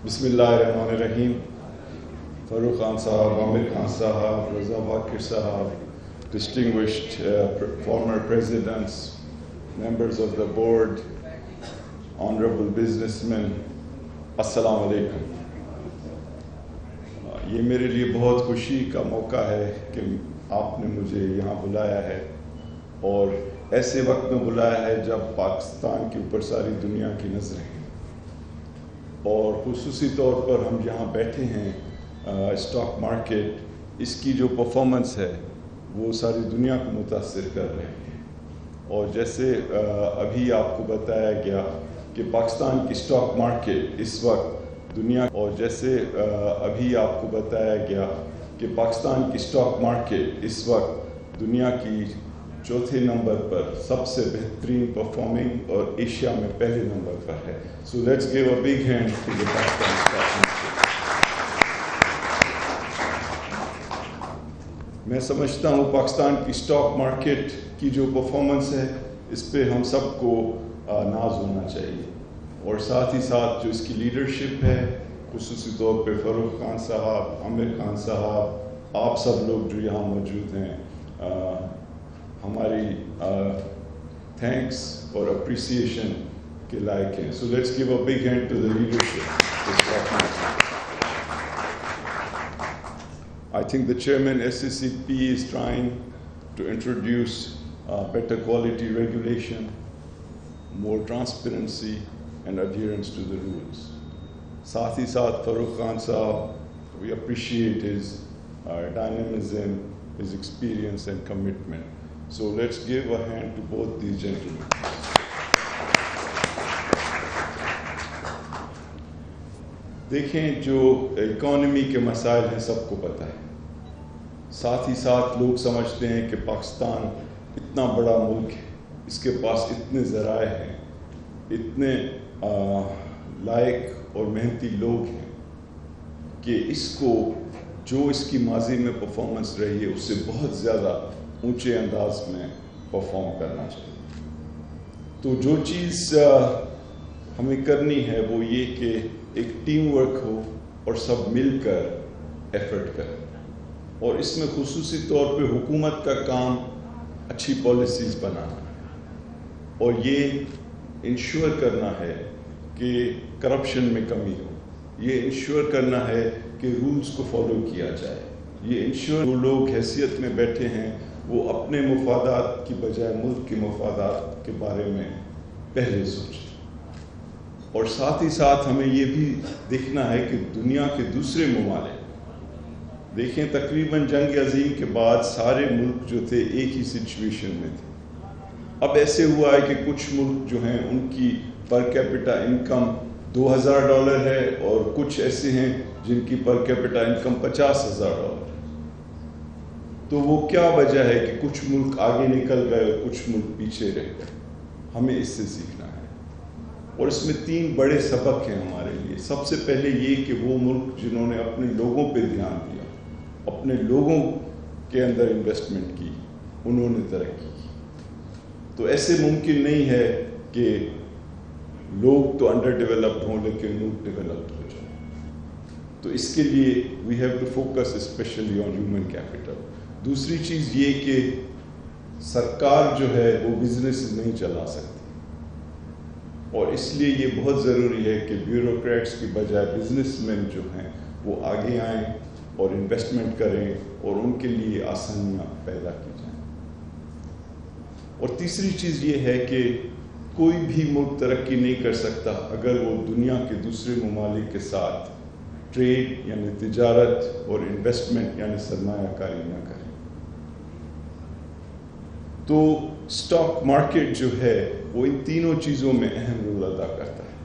بسم اللہ الرحمن الرحیم. فاروق خان صاحب, عامر خان صاحب, رضا باقر صاحب, distinguished former presidents, members of the board, honorable businessmen, السلام علیکم. یہ میرے لیے بہت خوشی کا موقع ہے کہ آپ نے مجھے یہاں بلایا ہے اور ایسے وقت میں بلایا ہے جب پاکستان کے اوپر ساری دنیا کی نظریں ہیں اور خصوصی طور پر ہم یہاں بیٹھے ہیں. اسٹاک مارکیٹ اس کی جو پرفارمنس ہے وہ ساری دنیا کو متاثر کر رہے ہیں اور جیسے ابھی آپ کو بتایا گیا کہ پاکستان کی اسٹاک مارکیٹ اس وقت دنیا کی اسٹاک مارکیٹ اس وقت دنیا کی چوتھے نمبر پر سب سے بہترین پرفارمنگ اور ایشیا میں پہلے نمبر پر ہے. So let's give a big hand to the Pakistan stock market. میں سمجھتا ہوں پاکستان کی اسٹاک مارکیٹ کی جو پرفارمنس ہے اس پہ ہم سب کو ناز ہونا چاہیے اور ساتھ ہی ساتھ جو اس کی لیڈرشپ ہے خصوصی طور پہ فاروق خان صاحب, عامر خان صاحب, آپ سب لوگ جو یہاں موجود ہیں ہماری تھینکس اور اپریسیشن کے لائق ہیں. So let's give a big hand to the leadership. I think the chairman SACP is trying to introduce better quality regulation, more transparency and adherence to the rules. Saath hi saath Farooq Khan Sahab, we appreciate his dynamism, his experience and commitment. So let's give a hand to both these gentlemen. دیکھیں جو economy کے مسائل ہیں سب کو پتہ ہے. ساتھ ہی ساتھ لوگ سمجھتے ہیں کہ پاکستان اتنا بڑا ملک ہے, اس کے پاس اتنے ذرائع ہیں, اتنے لائق اور محنتی لوگ ہیں کہ اس کو جو اس کی ماضی میں پرفارمنس رہی ہے اس سے بہت زیادہ اونچے انداز میں پرفارم کرنا چاہیے. تو جو چیز ہمیں کرنی ہے وہ یہ کہ ایک ٹیم ورک ہو اور سب مل کر ایفرٹ کریں اور اس میں خصوصی طور پہ حکومت کا کام اچھی پالیسیز بنانا ہے اور یہ انشور کرنا ہے کہ کرپشن میں کمی ہو, یہ انشور کرنا ہے کہ رولز کو فالو کیا جائے, یہ انشور جو لوگ حیثیت میں بیٹھے ہیں وہ اپنے مفادات کی بجائے ملک کے مفادات کے بارے میں پہلے سوچیں. اور ساتھ ہی ساتھ ہمیں یہ بھی دیکھنا ہے کہ دنیا کے دوسرے ممالک دیکھیں تقریباً جنگ عظیم کے بعد سارے ملک جو تھے ایک ہی سچویشن میں تھے. اب ایسے ہوا ہے کہ کچھ ملک جو ہیں ان کی پر کیپٹا انکم $2,000 ہے اور کچھ ایسے ہیں جن کی پر کیپٹا انکم $50,000. تو وہ کیا وجہ ہے کہ کچھ ملک آگے نکل گئے اور کچھ ملک پیچھے رہ گئے؟ ہمیں اس سے سیکھنا ہے اور اس میں 3 بڑے سبق ہیں ہمارے لیے. سب سے پہلے یہ کہ وہ ملک جنہوں نے اپنے لوگوں پہ دھیان دیا, اپنے لوگوں کے اندر انویسٹمنٹ کی, انہوں نے ترقی کی. تو ایسے ممکن نہیں ہے کہ لوگ تو انڈر ڈیولپڈ ہوں لیکن ملک ڈیولپڈ ہو جائیں. تو اس کے لیے we have to focus specially on human capital. دوسری چیز یہ کہ سرکار جو ہے وہ بزنس نہیں چلا سکتی اور اس لیے یہ بہت ضروری ہے کہ بیوروکریٹس کی بجائے بزنس مین جو ہیں وہ آگے آئیں اور انویسٹمنٹ کریں اور ان کے لیے آسانیاں پیدا کی جائیں. اور تیسری چیز یہ ہے کہ کوئی بھی ملک ترقی نہیں کر سکتا اگر وہ دنیا کے دوسرے ممالک کے ساتھ ٹریڈ یعنی تجارت اور انویسٹمنٹ یعنی سرمایہ کاری نہ کرے. تو اسٹاک مارکیٹ جو ہے وہ ان تینوں چیزوں میں اہم رول ادا کرتا ہے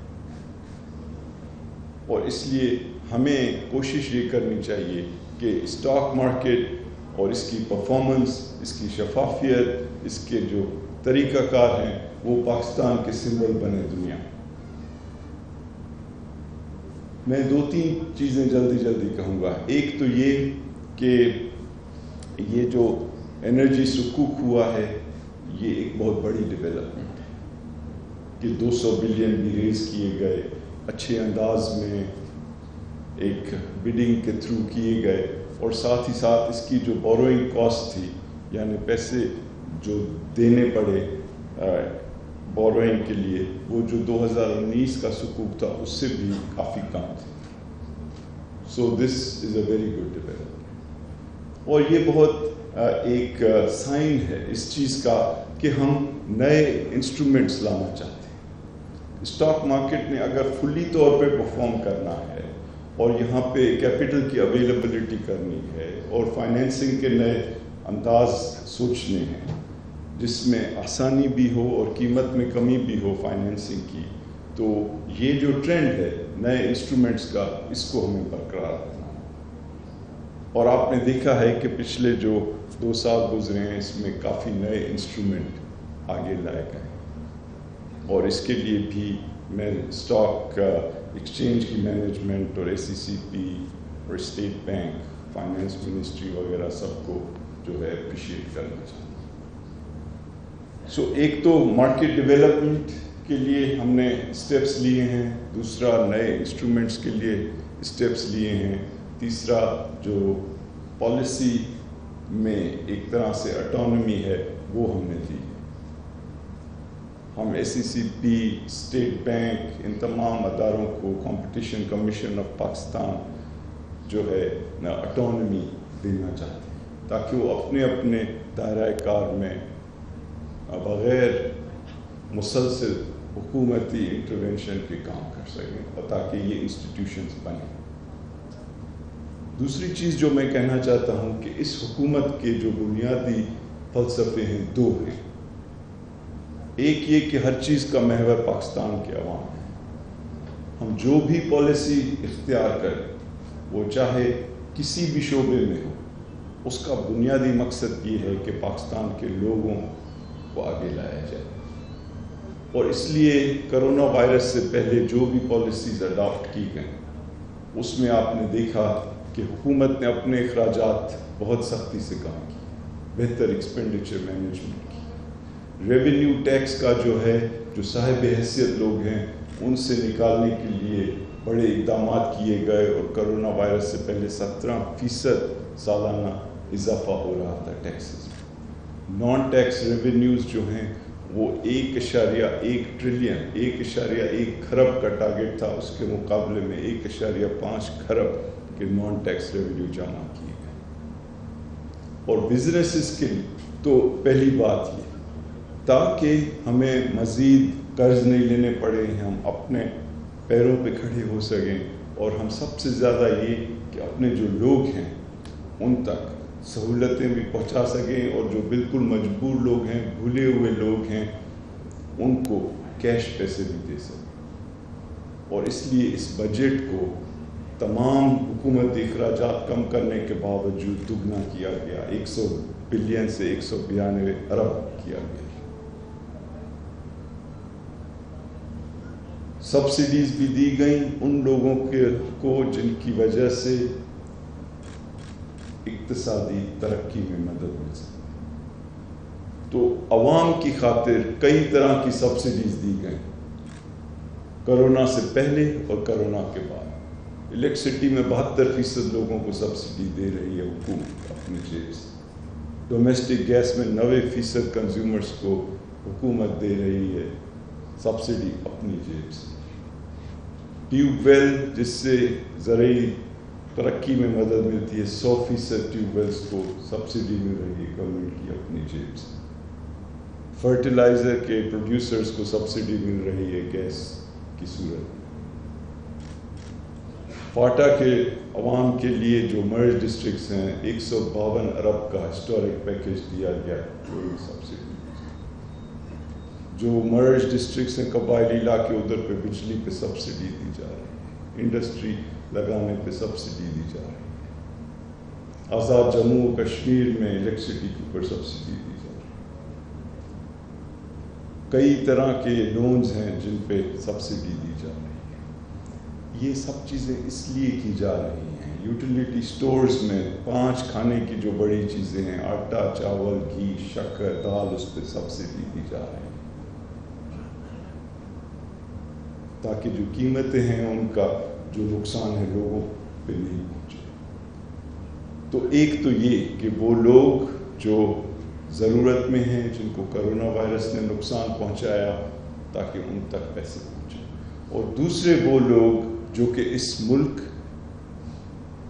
اور اس لیے ہمیں کوشش یہ کرنی چاہیے کہ اسٹاک مارکیٹ اور اس کی پرفارمنس, اس کی شفافیت, اس کے جو طریقہ کار ہیں وہ پاکستان کے سمبل بنے دنیا. میں 2-3 چیزیں جلدی کہوں گا. ایک تو یہ کہ یہ جو انرجی سکوک ہوا ہے یہ ایک بہت بڑی ڈیولپمنٹ ہے کہ 200 بلین بھی ریز کیے گئے, اچھے انداز میں ایک bidding کے تھرو کیے گئے، اور ساتھ ہی ساتھ اس کی جو بوروئنگ کاسٹ تھی، یعنی پیسے جو دینے پڑے بوروئنگ کے لیے، وہ جو 2019 کا سکوک تھا اس سے بھی کافی کم تھی. سو دس از اے ویری گڈ ڈیولپمنٹ، اور یہ بہت ایک سائن ہے اس چیز کا کہ ہم نئے انسٹرومنٹس لانا چاہتے ہیں. اسٹاک مارکیٹ نے اگر فلی طور پہ پرفارم کرنا ہے اور یہاں پہ کیپٹل کی اویلیبلٹی کرنی ہے اور فائنینسنگ کے نئے انداز سوچنے ہیں جس میں آسانی بھی ہو اور قیمت میں کمی بھی ہو فائنینسنگ کی، تو یہ جو ٹرینڈ ہے نئے انسٹرومنٹس کا، اس کو ہمیں برقرار رکھنا ہے. اور آپ نے دیکھا ہے کہ پچھلے جو 2 سال گزرے ہیں اس میں کافی نئے انسٹرومنٹ آگے لائے گئے، اور اس کے لیے بھی میں اسٹاک ایکسچینج کی مینجمنٹ اور SECP اور اسٹیٹ بینک، فائنانس منسٹری وغیرہ سب کو جو ہے اپریشیٹ کرنا چاہتا ہوں. سو ایک تو مارکیٹ ڈیولپمنٹ کے لیے ہم نے اسٹیپس لیے ہیں، دوسرا نئے انسٹرومنٹس کے لیے اسٹیپس لیے ہیں، تیسرا جو پالیسی میں ایک طرح سے اٹانومی ہے وہ ہم نے دی. ہم SECP، اسٹیٹ بینک، ان تمام اداروں کو کمپٹیشن کمیشن آف پاکستان جو ہے اٹانومی دینا چاہتے ہیں تاکہ وہ اپنے اپنے دائرۂ کار میں بغیر مسلسل حکومتی انٹرونشن کے کام کر سکیں اور تاکہ یہ انسٹیٹیوشنز بنیں. دوسری چیز جو میں کہنا چاہتا ہوں کہ اس حکومت کے جو بنیادی فلسفے ہیں 2 ہیں. ایک یہ کہ ہر چیز کا محور پاکستان کے عوام ہے. ہم جو بھی پالیسی اختیار کریں وہ چاہے کسی بھی شعبے میں ہو، اس کا بنیادی مقصد یہ ہے کہ پاکستان کے لوگوں کو آگے لایا جائے. اور اس لیے کرونا وائرس سے پہلے جو بھی پالیسیز اڈاپٹ کی گئیں اس میں آپ نے دیکھا کہ حکومت نے اپنے اخراجات بہت سختی سے کم کی، بہتر ایکسپینڈیچر مینجمنٹ کی. ریونیو ٹیکس کا جو ہے جو صاحب حیثیت لوگ ہیں ان سے نکالنے کے لیے بڑے اقدامات کیے گئے، اور کرونا وائرس سے پہلے 17% سالانہ اضافہ ہو رہا تھا ٹیکسز میں. نان ٹیکس ریونیوز جو ہیں وہ 1.1 ٹریلین 1.1 کھرب کا ٹارگیٹ تھا، اس کے مقابلے میں 1.5 کھرب کے نان ٹیکس ریونیو جمع کیے گئے. اور بزنسز کے تو پہلی بات یہ تاکہ ہمیں مزید قرض نہیں لینے پڑے، ہم اپنے پیروں پہ کھڑے ہو سکیں، اور ہم سب سے زیادہ یہ کہ اپنے جو لوگ ہیں ان تک سہولتیں بھی پہنچا سکیں، اور جو بالکل مجبور لوگ ہیں، بھولے ہوئے لوگ ہیں، ان کو کیش پیسے بھی دے سکیں. اور اس لیے اس بجٹ کو تمام حکومتی اخراجات کم کرنے کے باوجود دگنا کیا گیا، 100 بلین سے 192 ارب کیا گیا. سبسڈیز بھی دی گئیں ان لوگوں کو جن کی وجہ سے اقتصادی ترقی میں مدد مل سکتی. تو عوام کی خاطر کئی طرح کی سبسڈیز دی گئیں کرونا سے پہلے اور کرونا کے بعد. الیکٹرسٹی میں 72% لوگوں کو سبسڈی دے رہی ہے حکومت اپنی جیب سے. ڈومیسٹک گیس میں 90% کنزیومرز کو حکومت دے رہی ہے سبسڈی اپنی جیب سے. ٹیوب ویل جس سے زرعی ترقی میں مدد ملتی ہے، 100% ٹیوب ویلز کو سبسڈی مل رہی ہے گورنمنٹ کی اپنی جیب سے. فرٹیلائزر کے پروڈیوسرز کو سبسڈی مل رہی ہے گیس کی صورت میں. فاٹا کے عوام کے لیے جو مرج ڈسٹرکٹس ہیں 152 ارب کا ہسٹورک پیکیج دیا گیا، سبسڈی. جو مرج ڈسٹرکٹس ہیں قبائلی علاقے ادھر پہ بجلی پہ سبسڈی دی جا رہی ہے، انڈسٹری لگانے پہ سبسڈی دی جا رہی ہے. آزاد جموں و کشمیر میں الیکٹرسٹی کے اوپر سبسڈی دی جا رہی ہے. کئی طرح کے لونز ہیں جن پہ سبسڈی دی جا رہی ہے. یہ سب چیزیں اس لیے کی جا رہی ہیں. یوٹیلیٹی سٹورز میں 5 کھانے کی جو بڑی چیزیں ہیں، آٹا، چاول، گھی، شکر، دال، اس پہ سبسڈی دی جا رہی ہے تاکہ جو قیمتیں ہیں ان کا جو نقصان ہے لوگوں پہ نہیں پہنچے. تو ایک تو یہ کہ وہ لوگ جو ضرورت میں ہیں، جن کو کرونا وائرس نے نقصان پہنچایا، تاکہ ان تک پیسے پہنچے، اور دوسرے وہ لوگ جو کہ اس ملک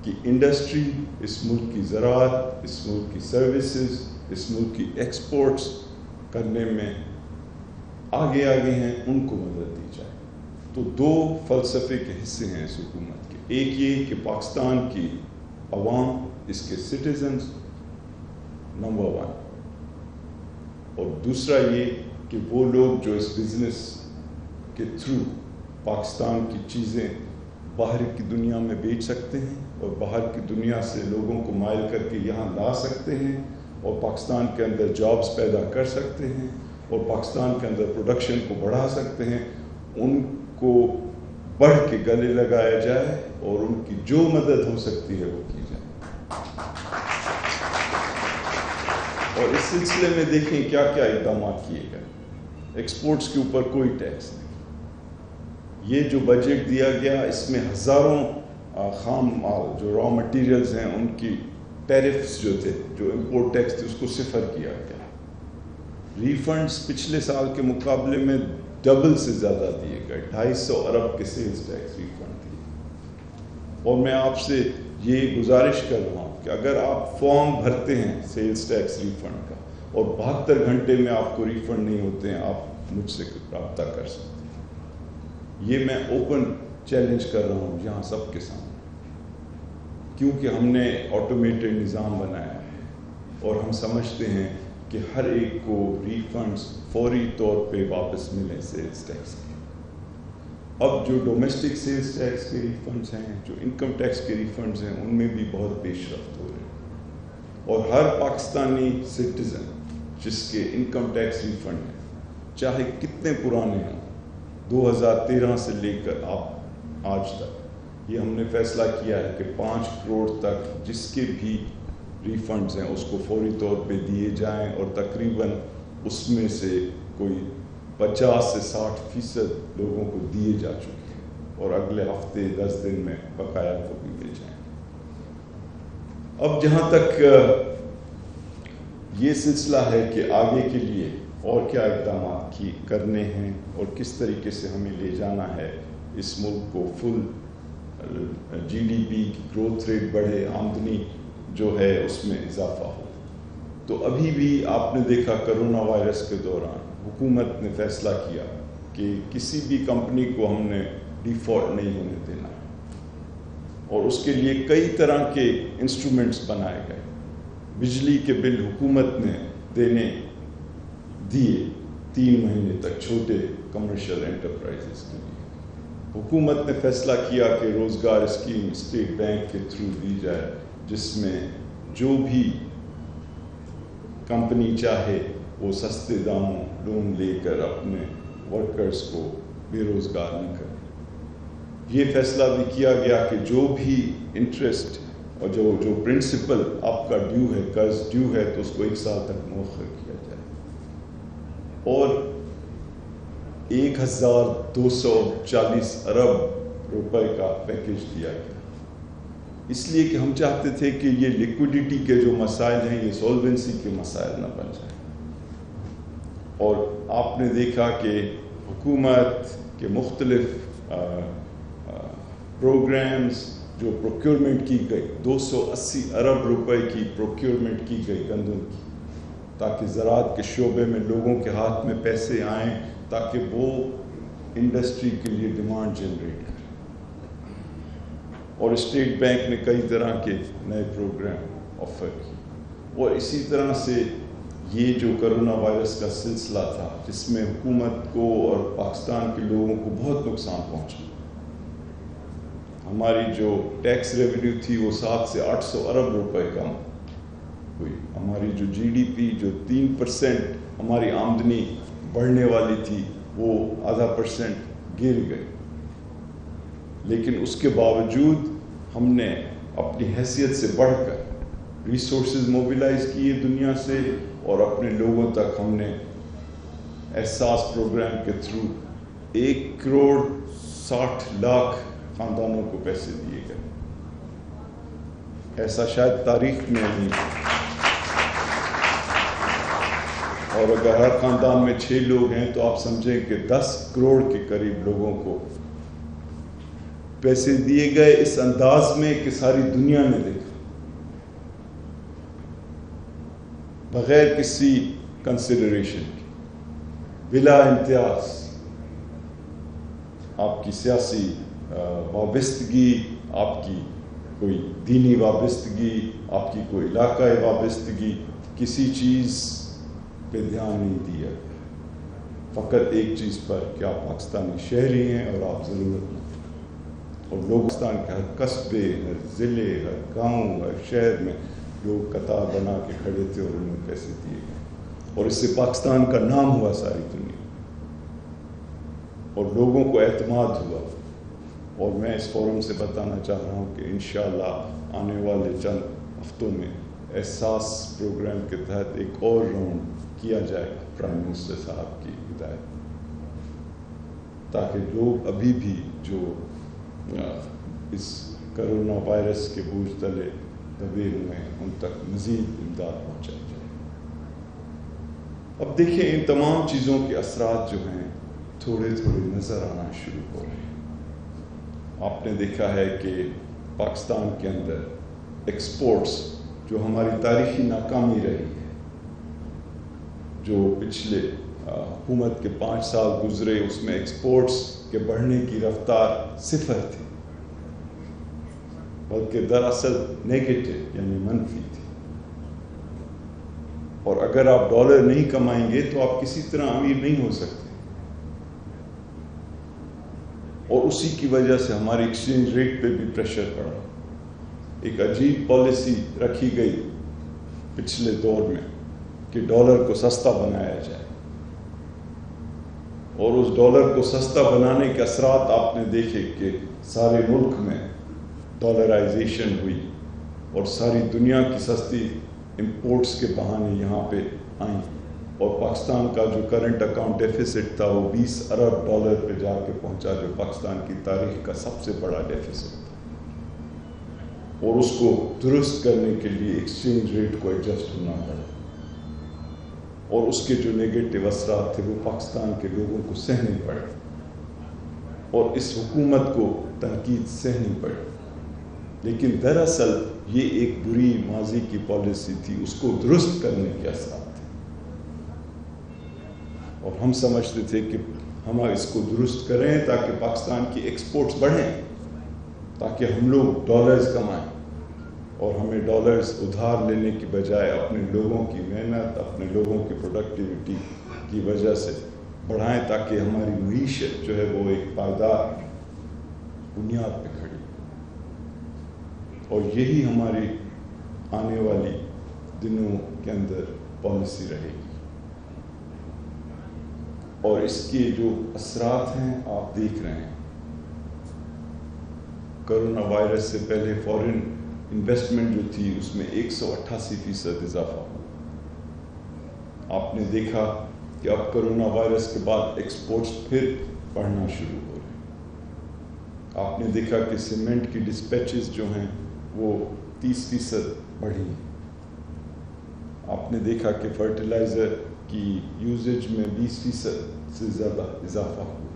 کی انڈسٹری، اس ملک کی زراعت، اس ملک کی سروسز، اس ملک کی ایکسپورٹس کرنے میں آگے ہیں، ان کو مدد دی جائے. تو دو فلسفے کے حصے ہیں اس حکومت کے. ایک یہ کہ پاکستان کی عوام، اس کے سٹیزنز نمبر 1، اور دوسرا یہ کہ وہ لوگ جو اس بزنس کے تھرو پاکستان کی چیزیں باہر کی دنیا میں بیچ سکتے ہیں اور باہر کی دنیا سے لوگوں کو مائل کر کے یہاں لا سکتے ہیں اور پاکستان کے اندر جابز پیدا کر سکتے ہیں اور پاکستان کے اندر پروڈکشن کو بڑھا سکتے ہیں، ان کو بڑھ کے گلے لگایا جائے اور ان کی جو مدد ہو سکتی ہے وہ کی جائے. اور اس سلسلے میں دیکھیں کیا کیا اقدامات کیے گئے. ایکسپورٹس کے اوپر کوئی ٹیکس نہیں. یہ جو بجٹ دیا گیا اس میں ہزاروں خام مال جو را مٹیریلز ہیں ان کی ٹیرفز جو تھے، جو امپورٹ ٹیکس تھے، اس کو صفر کیا گیا. ریفنڈز پچھلے سال کے مقابلے میں ڈبل سے زیادہ دیے گئے. 250 ارب کے سیلز ٹیکس ریفنڈ دیے. اور میں آپ سے یہ گزارش کر رہا ہوں کہ اگر آپ فارم بھرتے ہیں سیلز ٹیکس ریفنڈ کا اور 72 گھنٹے میں آپ کو ریفنڈ نہیں ہوتے ہیں، آپ مجھ سے رابطہ کر سکتے ہیں. یہ میں اوپن چیلنج کر رہا ہوں یہاں سب کے سامنے، کیونکہ ہم نے آٹومیٹڈ نظام بنایا ہے اور ہم سمجھتے ہیں کہ ہر ایک کو ریفنڈز فوری طور پہ واپس ملیں سیلز ٹیکس کے. اب جو ڈومیسٹک سیلز ٹیکس کے ریفنڈز ہیں، جو انکم ٹیکس کے ریفنڈز ہیں، ان میں بھی بہت پیش رفت ہو رہی ہے. اور ہر پاکستانی سٹیزن جس کے انکم ٹیکس ریفنڈ ہیں، چاہے کتنے پرانے ہوں، 2013 سے لے کر آج تک، یہ ہم نے فیصلہ کیا ہے کہ 5 کروڑ تک جس کے بھی ریفنڈز ہیں اس کو فوری طور پہ دیے جائیں، اور تقریباً اس میں سے کوئی 50 سے 60% لوگوں کو دیے جا چکے ہیں اور اگلے ہفتے 10 دن میں بقایا کو بھی مل جائیں. اب جہاں تک یہ سلسلہ ہے کہ آگے کے لیے اور کیا اقدامات کرنے ہیں اور کس طریقے سے ہمیں لے جانا ہے اس ملک کو فل جی ڈی پی کی گروتھ ریٹ بڑھے، آمدنی جو ہے اس میں اضافہ ہو. تو ابھی بھی آپ نے دیکھا کرونا وائرس کے دوران حکومت نے فیصلہ کیا کہ کسی بھی کمپنی کو ہم نے ڈیفالٹ نہیں ہونے دینا، اور اس کے لیے کئی طرح کے انسٹرومنٹس بنائے گئے. بجلی کے بل حکومت نے دیے 3 مہینے تک چھوٹے کمرشل انٹرپرائزز کے لیے. حکومت نے فیصلہ کیا کہ روزگار اسکیم اسٹیٹ بینک کے تھرو دی جائے، جس میں جو بھی کمپنی چاہے وہ سستے داموں لون لے کر اپنے ورکرز کو بے روزگار نہ کرے. یہ فیصلہ بھی کیا گیا کہ جو بھی انٹرسٹ اور جو پرنسپل آپ کا ڈیو ہے، قرض ڈیو ہے، تو اس کو 1 سال تک مؤخر کیا جائے. اور 1240 ارب روپے کا پیکیج دیا گیا، اس لیے کہ ہم چاہتے تھے کہ یہ لیکوڈیٹی کے جو مسائل ہیں یہ سولوینسی کے مسائل نہ بن جائیں. اور آپ نے دیکھا کہ حکومت کے مختلف پروگرامز جو پروکیورمنٹ کی گئی، 280 ارب روپے کی پروکیورمنٹ کی گئی گندم کی، تاکہ زراعت کے شعبے میں لوگوں کے ہاتھ میں پیسے آئیں تاکہ وہ انڈسٹری کے لیے ڈیمانڈ جنریٹ کریں. اور اسٹیٹ بینک نے کئی طرح کے نئے پروگرام آفر کیے. اور اسی طرح سے یہ جو کرونا وائرس کا سلسلہ تھا جس میں حکومت کو اور پاکستان کے لوگوں کو بہت نقصان پہنچا، ہماری جو ٹیکس ریونیو تھی وہ 700 سے 800 ارب روپے کم ہوئی. ہماری جو جی ڈی پی جو 3% ہماری آمدنی بڑھنے والی تھی وہ ½ % گر گئی. لیکن اس کے باوجود ہم نے اپنی حیثیت سے بڑھ کر ریسورسز موبیلائز کیے دنیا سے، اور اپنے لوگوں تک ہم نے احساس پروگرام کے تھرو 1 کروڑ 60 لاکھ خاندانوں کو پیسے دیے گئے. ایسا شاید تاریخ میں نہیں. اور اگر ہر خاندان میں 6 لوگ ہیں تو آپ سمجھیں کہ 10 کروڑ کے قریب لوگوں کو پیسے دیے گئے اس انداز میں کہ ساری دنیا نے دیکھا، بغیر کسی کنسیڈریشن کی، بلا امتیاز. آپ کی سیاسی وابستگی، آپ کی کوئی دینی وابستگی، آپ کی کوئی علاقائی وابستگی، کسی چیز پہ دھیان نہیں دیا. فقط ایک چیز پر کہ آپ پاکستانی شہری ہیں اور آپ ضرورت مند. اور لوگ پاکستان کے ہر قصبے، ہر ضلع، ہر گاؤں، ہر شہر میں لوگ قطار بنا کے کھڑے تھے اور انہیں پیسے دیے گئے. اور اس سے پاکستان کا نام ہوا ساری دنیا، اور لوگوں کو اعتماد ہوا. اور میں اس فورم سے بتانا چاہ رہا ہوں کہ انشاءاللہ آنے والے چند ہفتوں میں احساس پروگرام کے تحت ایک اور راؤنڈ کیا جائے پرائم منسٹر صاحب کی ہدایت، تاکہ لوگ ابھی بھی جو اس کرونا وائرس کے بوجھ تلے دبے ہوئے ہیں ان تک مزید امداد پہنچائی جائے. اب دیکھیں ان تمام چیزوں کے اثرات جو ہیں تھوڑے تھوڑے نظر آنا شروع ہو رہے ہیں. آپ نے دیکھا ہے کہ پاکستان کے اندر ایکسپورٹس، جو ہماری تاریخی ناکامی رہی ہے، جو پچھلے حکومت کے 5 سال گزرے، اس میں ایکسپورٹس کے بڑھنے کی رفتار 0 تھی، بلکہ دراصل نیگیٹو یعنی منفی تھی. اور اگر آپ ڈالر نہیں کمائیں گے تو آپ کسی طرح امیر نہیں ہو سکتے. اور اسی کی وجہ سے ہماری ایکسچینج ریٹ پہ بھی پریشر پڑا. ایک عجیب پالیسی رکھی گئی پچھلے دور میں کہ ڈالر کو سستا بنایا جائے، اور اس ڈالر کو سستا بنانے کے اثرات آپ نے دیکھے کہ سارے ملک میں ڈالرائزیشن ہوئی اور ساری دنیا کی سستی امپورٹس کے بہانے یہاں پہ آئیں، اور پاکستان کا جو کرنٹ اکاؤنٹ ڈیفیسٹ تھا وہ 20 ارب ڈالر پہ جا کے پہنچا، جو پاکستان کی تاریخ کا سب سے بڑا ڈیفیسٹ تھا. اور اس کو درست کرنے کے لیے ایکسچینج ریٹ کو ایڈجسٹ ہونا پڑا، اور اس کے جو نیگیٹو اثرات تھے وہ پاکستان کے لوگوں کو سہنے پڑے، اور اس حکومت کو تنقید سہنی پڑی. لیکن دراصل یہ ایک بری ماضی کی پالیسی تھی، اس کو درست کرنے کے اثرات تھے. اور ہم سمجھتے تھے کہ ہم اس کو درست کریں تاکہ پاکستان کی ایکسپورٹس بڑھیں، تاکہ ہم لوگ ڈالرز کمائیں، اور ہمیں ڈالرز ادھار لینے کی بجائے اپنے لوگوں کی محنت، اپنے لوگوں کی پروڈکٹیوٹی کی وجہ سے بڑھائیں، تاکہ ہماری معیشت جو ہے وہ ایک پائیدار بنیاد پہ کھڑی. اور یہی ہماری آنے والی دنوں کے اندر پالیسی رہے گی. اور اس کے جو اثرات ہیں آپ دیکھ رہے ہیں. کرونا وائرس سے پہلے فورن انویسٹمنٹ جو تھی اس میں 188% اضافہ ہوا. آپ نے دیکھا کہ اب کرونا وائرس کے بعد ایکسپورٹس پھر بڑھنا شروع ہو رہے ہیں. آپ نے دیکھا کہ سیمنٹ کی ڈسپیچز جو ہیں وہ 30% بڑھی. آپ نے دیکھا کہ فرٹیلائزر کی یوزیج میں 20% سے زیادہ اضافہ ہوا.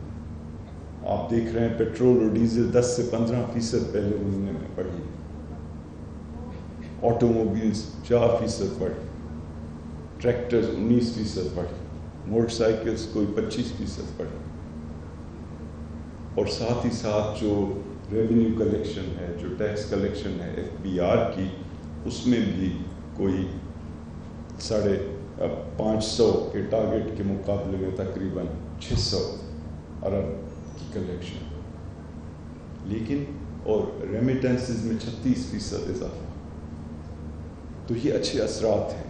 آپ دیکھ رہے ہیں پیٹرول اور ڈیزل 10 سے 15% پہلے مہینے میں بڑھی. آٹو موبائلز 4% بڑھی، ٹریکٹرز 19% بڑھی، موٹر سائیکلز کوئی 25% بڑھی. اور ساتھ ہی ساتھ جو ریونیو کلیکشن ہے، جو ٹیکس کلیکشن ہے FBR کی، اس میں بھی کوئی 550 کے ٹارگٹ کے مقابلے میں تقریباً 600 ارب کی کلیکشن. لیکن اور ریمیٹنسز میں 36% اضافہ. تو یہ اچھے اثرات ہیں،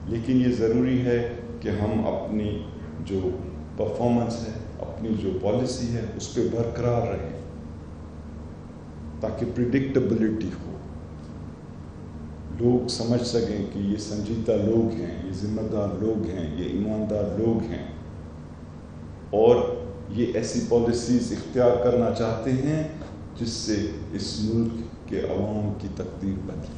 لیکن یہ ضروری ہے کہ ہم اپنی جو پرفارمنس ہے، اپنی جو پالیسی ہے اس پہ برقرار رہیں، تاکہ پریڈکٹیبلٹی ہو، لوگ سمجھ سکیں کہ یہ سنجیدہ لوگ ہیں، یہ ذمہ دار لوگ ہیں، یہ ایماندار لوگ ہیں، اور یہ ایسی پالیسیز اختیار کرنا چاہتے ہیں جس سے اس ملک کے عوام کی تقدیر بدلے.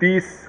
30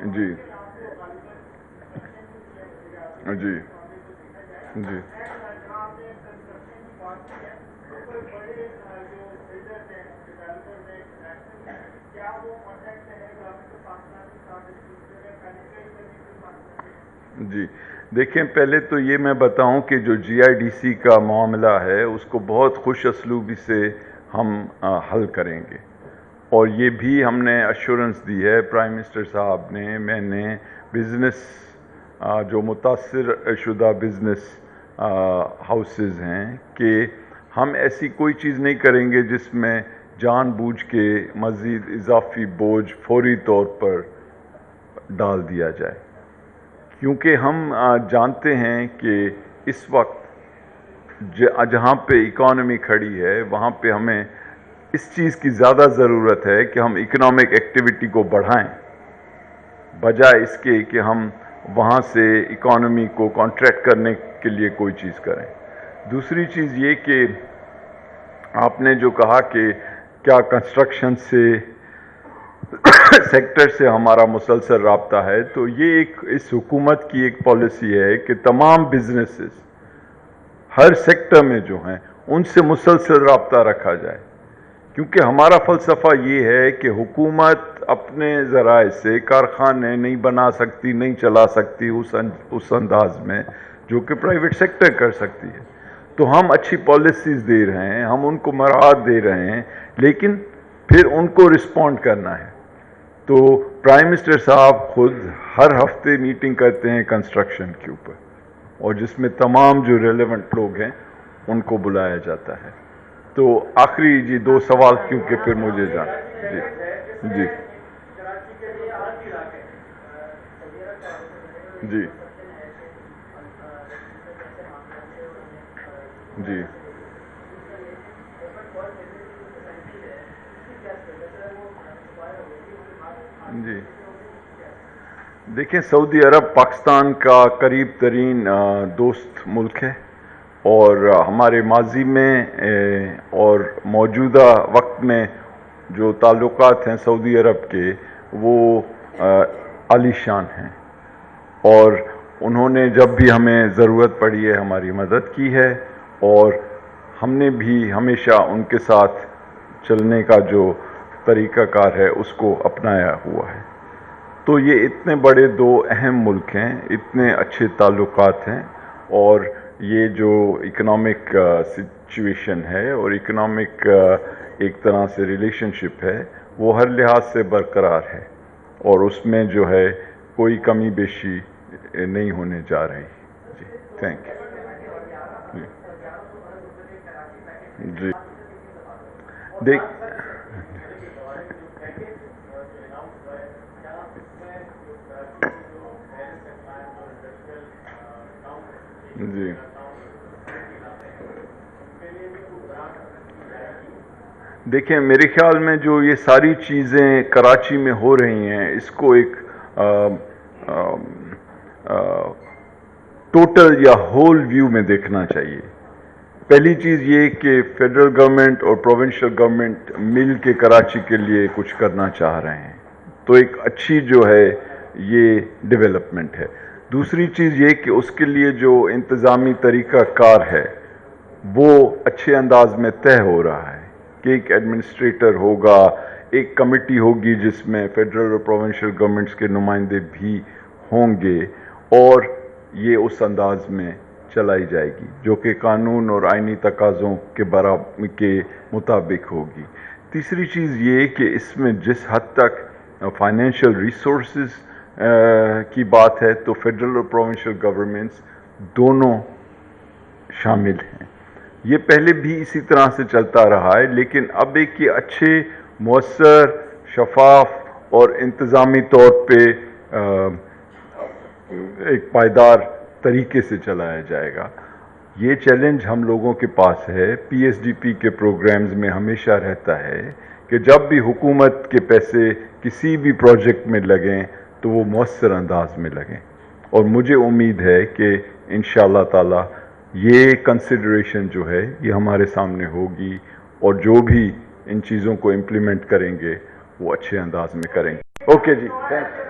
جی جی جی جی دیکھیں، پہلے تو یہ میں بتاؤں کہ جو جی آئی ڈی سی کا معاملہ ہے اس کو بہت خوش اسلوبی سے ہم حل کریں گے، اور یہ بھی ہم نے ایشورنس دی ہے پرائم منسٹر صاحب نے، میں نے بزنس جو متاثر شدہ بزنس ہاؤسز ہیں کہ ہم ایسی کوئی چیز نہیں کریں گے جس میں جان بوجھ کے مزید اضافی بوجھ فوری طور پر ڈال دیا جائے، کیونکہ ہم جانتے ہیں کہ اس وقت جہاں پہ اکانومی کھڑی ہے وہاں پہ ہمیں اس چیز کی زیادہ ضرورت ہے کہ ہم اکنامک ایکٹیویٹی کو بڑھائیں، بجائے اس کے کہ ہم وہاں سے اکانومی کو کانٹریکٹ کرنے کے لیے کوئی چیز کریں۔ دوسری چیز یہ کہ آپ نے جو کہا کہ کیا کنسٹرکشن سے سیکٹر سے ہمارا مسلسل رابطہ ہے، تو یہ اس حکومت کی ایک پالیسی ہے کہ تمام بزنسز ہر سیکٹر میں جو ہیں ان سے مسلسل رابطہ رکھا جائے، کیونکہ ہمارا فلسفہ یہ ہے کہ حکومت اپنے ذرائع سے کارخانے نہیں بنا سکتی، نہیں چلا سکتی اس انداز میں جو کہ پرائیویٹ سیکٹر کر سکتی ہے۔ تو ہم اچھی پالیسیز دے رہے ہیں، ہم ان کو مراعات دے رہے ہیں، لیکن پھر ان کو رسپونڈ کرنا ہے۔ تو پرائم منسٹر صاحب خود ہر ہفتے میٹنگ کرتے ہیں کنسٹرکشن کے اوپر، اور جس میں تمام جو ریلیونٹ لوگ ہیں ان کو بلایا جاتا ہے۔ تو آخری جی 2 سوال، کیونکہ پھر مجھے جانا۔ جی جی جی جی دیکھیں، سعودی عرب پاکستان کا قریب ترین دوست ملک ہے، اور ہمارے ماضی میں اور موجودہ وقت میں جو تعلقات ہیں سعودی عرب کے وہ عالی شان ہیں، اور انہوں نے جب بھی ہمیں ضرورت پڑی ہے ہماری مدد کی ہے، اور ہم نے بھی ہمیشہ ان کے ساتھ چلنے کا جو طریقہ کار ہے اس کو اپنایا ہوا ہے۔ تو یہ اتنے بڑے 2 اہم ملک ہیں، اتنے اچھے تعلقات ہیں، اور یہ جو اکنامک سچویشن ہے اور اکنامک ایک طرح سے ریلیشن شپ ہے وہ ہر لحاظ سے برقرار ہے، اور اس میں جو ہے کوئی کمی بیشی نہیں ہونے جا رہی۔ جی تھینک یو۔ جی دیکھ جی دیکھیں، میرے خیال میں جو یہ ساری چیزیں کراچی میں ہو رہی ہیں اس کو ایک ٹوٹل یا ہول ویو میں دیکھنا چاہیے۔ پہلی چیز یہ کہ فیڈرل گورنمنٹ اور پروونشل گورنمنٹ مل کے کراچی کے لیے کچھ کرنا چاہ رہے ہیں، تو ایک اچھی جو ہے یہ ڈیولپمنٹ ہے۔ دوسری چیز یہ کہ اس کے لیے جو انتظامی طریقہ کار ہے وہ اچھے انداز میں طے ہو رہا ہے کہ ایک ایڈمنسٹریٹر ہوگا، ایک کمیٹی ہوگی جس میں فیڈرل اور پروونشل گورنمنٹس کے نمائندے بھی ہوں گے، اور یہ اس انداز میں چلائی جائے گی جو کہ قانون اور آئینی تقاضوں کے مطابق ہوگی۔ تیسری چیز یہ کہ اس میں جس حد تک فائنینشیل ریسورسز کی بات ہے تو فیڈرل اور پروونشل گورنمنٹس دونوں شامل ہیں۔ یہ پہلے بھی اسی طرح سے چلتا رہا ہے، لیکن اب ایک یہ اچھے، مؤثر، شفاف اور انتظامی طور پہ ایک پائیدار طریقے سے چلایا جائے گا۔ یہ چیلنج ہم لوگوں کے پاس ہے، پی ایس ڈی پی کے پروگرامز میں ہمیشہ رہتا ہے کہ جب بھی حکومت کے پیسے کسی بھی پروجیکٹ میں لگیں تو وہ مؤثر انداز میں لگیں، اور مجھے امید ہے کہ انشاءاللہ تعالی یہ کنسیڈریشن جو ہے یہ ہمارے سامنے ہوگی، اور جو بھی ان چیزوں کو امپلیمنٹ کریں گے وہ اچھے انداز میں کریں گے۔ اوکے جی، تھینکس۔